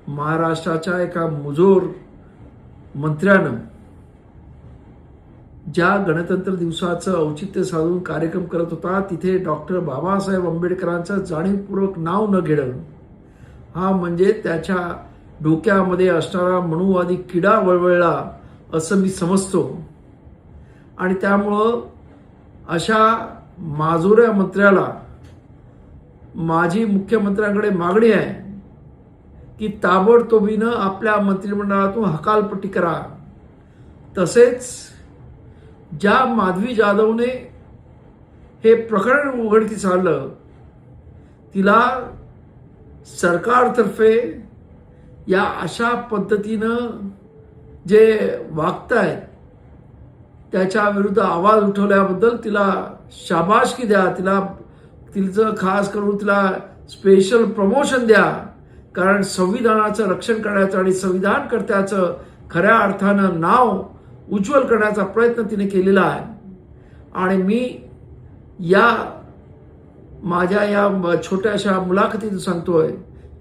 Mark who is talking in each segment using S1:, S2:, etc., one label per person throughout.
S1: महाराष्ट्राच्या एका मुजोर मंत्र्यानं ज्या गणतंत्र दिवसाचं औचित्य साधून कार्यक्रम करत होता तिथे डॉक्टर बाबासाहेब आंबेडकरांचं जाणीवपूर्वक नाव न घेणं हा म्हणजे त्याच्या डोक्यामध्ये असणारा मनुवादी किडा वळवळला असं मी समजतो. आणि त्यामुळं अशा माजुऱ्या मंत्र्याला माझी मुख्यमंत्र्यांकडे मागणी आहे की ताबडतोबीनं आपल्या मंत्रिमंडळातून हकालपट्टी करा. तसेच ज्या माधवी जाधवने हे प्रकरण उघडकीस आणलं तिला सरकारतर्फे या अशा पद्धतीनं जे वागतायत त्याच्या विरुद्ध आवाज उठवल्याबद्दल तिला शाबासकी द्या. तिचं खास करून तिला स्पेशल प्रमोशन द्या. कारण संविधानाचं रक्षण करण्याचं आणि संविधानकर्त्याचं खऱ्या अर्थानं नाव उज्ज्वल करण्याचा प्रयत्न तिने केलेला आहे. आणि मी माझ्या या छोट्याशा मुलाखतीत सांगतोय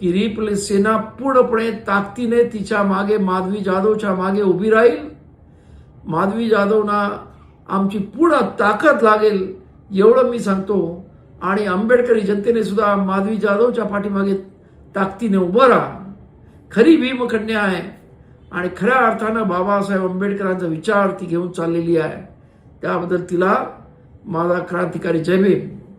S1: की रिपब्लिक सेना पूर्णपणे ताकदीने तिच्या मागे माधवी जाधवच्या मागे उभी राहील. माधवी जाधवना आमची पूर्ण ताकद लागेल एवढं मी सांगतो. आणि आंबेडकरी जनतेने सुद्धा माधवी जाधवच्या पाठीमागे ताकदीने उभं राहा. खरी भीमकन्या आहे आणि खऱ्या अर्थानं बाबासाहेब आंबेडकरांचा विचार ती घेऊन चाललेली आहे. त्याबद्दल तिला माझा क्रांतिकारी जय भीम.